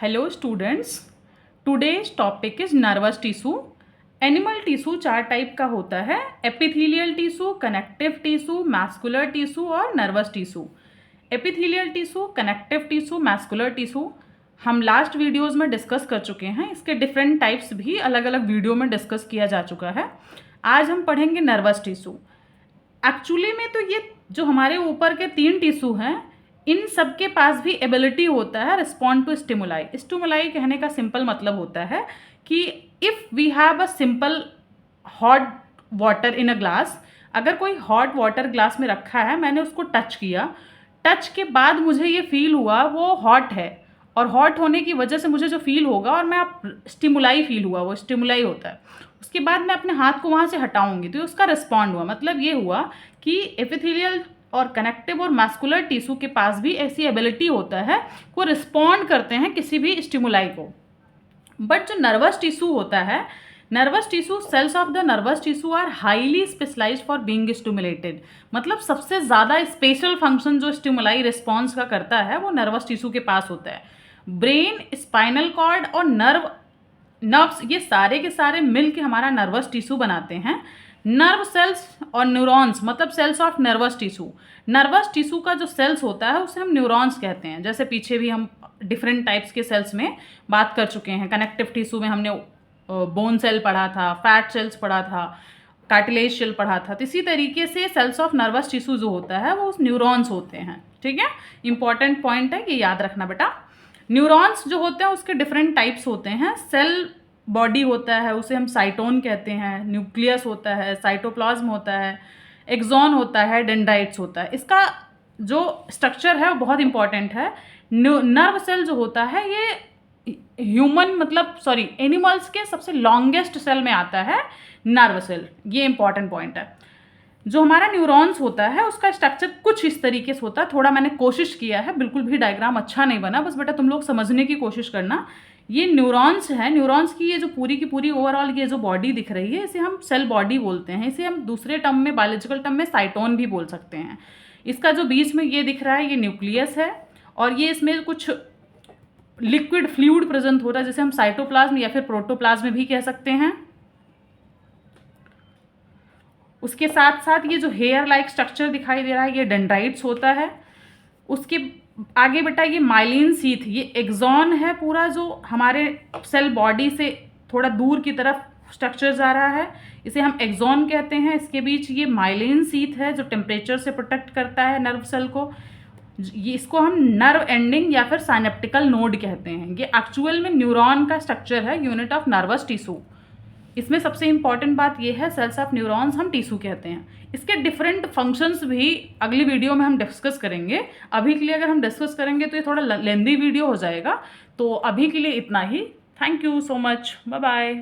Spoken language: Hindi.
Hello students, today's topic is nervous tissue. Animal tissue चार टाइप का होता है, epithelial tissue, connective tissue, muscular tissue और nervous tissue. Epithelial tissue, connective tissue, muscular tissue हम लास्ट वीडियोस में डिस्कस कर चुके हैं। इसके डिफरेंट टाइप्स भी अलग अलग वीडियो में डिस्कस किया जा चुका है। आज हम पढ़ेंगे नर्वस टिश्यू। एक्चुअली में तो ये जो हमारे ऊपर के तीन टिश्यू हैं, इन सब के पास भी एबिलिटी होता है रिस्पॉन्ड टू स्टिमुलाई। स्टिमुलाई कहने का सिंपल मतलब होता है कि if we have a simple hot water in a glass, अगर कोई हॉट वाटर ग्लास में रखा है, मैंने उसको टच किया, टच के बाद मुझे ये फील हुआ वो हॉट है, और हॉट होने की वजह से मुझे जो फील होगा और मैं आप स्टिमुलाई फील हुआ, वो स्टिमुलाई होता है। उसके बाद मैं अपने हाथ को वहाँ से हटाऊंगी तो उसका रिस्पॉन्ड हुआ। मतलब ये हुआ कि एपिथेलियल और कनेक्टिव और मैस्कुलर टिश्यू के पास भी ऐसी एबिलिटी होता है, वो रिस्पॉन्ड करते हैं किसी भी स्टिमुलाई को। बट जो नर्वस टिश्यू होता है, nervous tissue, cells of the nervous tissue are highly specialized for being stimulated. मतलब सबसे ज़्यादा स्पेशल फंक्शन जो स्टिमुलाई रिस्पॉन्स का करता है वो नर्वस टिश्यू के पास होता है। ब्रेन, स्पाइनल कॉर्ड और नर्व्स ये सारे के सारे मिल के हमारा नर्वस टिश्यू बनाते हैं। नर्व सेल्स और न्यूरॉन्स, मतलब cells of nervous tissue, nervous tissue का जो सेल्स होता है उसे हम न्यूरॉन्स कहते हैं। जैसे पीछे भी हम डिफरेंट टाइप्स के सेल्स में बात कर चुके हैं। कनेक्टिव टिश्यू में हमने बोन सेल पढ़ा था, फैट सेल्स पढ़ा था, कार्टिलेज सेल पढ़ा था। तो इसी तरीके से सेल्स ऑफ नर्वस टिश्यू जो होता है वो न्यूरॉन्स होते हैं। ठीक है, इंपॉर्टेंट पॉइंट है, ये याद रखना बेटा। न्यूरॉन्स जो होते हैं उसके डिफरेंट टाइप्स होते हैं। सेल बॉडी होता है, उसे हम साइटोन कहते हैं। न्यूक्लियस होता है, साइटोप्लाज्म होता है, एक्सॉन होता है, डेंड्राइट्स होता है। इसका जो स्ट्रक्चर है वो बहुत इंपॉर्टेंट है। नर्व सेल जो होता है ये एनिमल्स के सबसे लॉन्गेस्ट सेल में आता है नर्व सेल। ये इंपॉर्टेंट पॉइंट है। जो हमारा न्यूरॉन्स होता है उसका स्ट्रक्चर कुछ इस तरीके से होता है। थोड़ा मैंने कोशिश किया है, बिल्कुल भी डायग्राम अच्छा नहीं बना, बस बेटा तुम लोग समझने की कोशिश करना। ये न्यूरॉन्स है, न्यूरॉन्स की ये जो पूरी की पूरी ओवरऑल ये जो बॉडी दिख रही है, इसे हम सेल बॉडी बोलते हैं। इसे हम दूसरे टर्म में, बायोलॉजिकल टर्म में साइटोन भी बोल सकते हैं। इसका जो बीच में ये दिख रहा है ये न्यूक्लियस है, और ये इसमें कुछ लिक्विड फ्लूइड प्रेजेंट हो रहा है, जैसे हम साइटोप्लाज्म या फिर प्रोटोप्लाज्म भी कह सकते हैं। उसके साथ साथ ये जो हेयर लाइक स्ट्रक्चर दिखाई दे रहा है ये डेंड्राइट्स होता है। उसके आगे बेटा ये माइलिन शीथ, ये एक्सॉन है पूरा, जो हमारे सेल बॉडी से थोड़ा दूर की तरफ स्ट्रक्चर जा रहा है, इसे हम एक्सॉन कहते हैं। इसके बीच ये माइलिन शीथ है जो टेम्परेचर से प्रोटेक्ट करता है नर्व सेल को। ये इसको हम नर्व एंडिंग या फिर साइनेप्टिकल नोड कहते हैं। ये एक्चुअल में न्यूरॉन का स्ट्रक्चर है, यूनिट ऑफ नर्वस टिश्यू। इसमें सबसे इंपॉर्टेंट बात यह है, सेल्स ऑफ न्यूरॉन्स हम टिश्यू कहते हैं। इसके डिफरेंट फंक्शंस भी अगली वीडियो में हम डिस्कस करेंगे। अभी के लिए अगर हम डिस्कस करेंगे तो ये थोड़ा लेंदी वीडियो हो जाएगा, तो अभी के लिए इतना ही। Thank you so much, bye bye.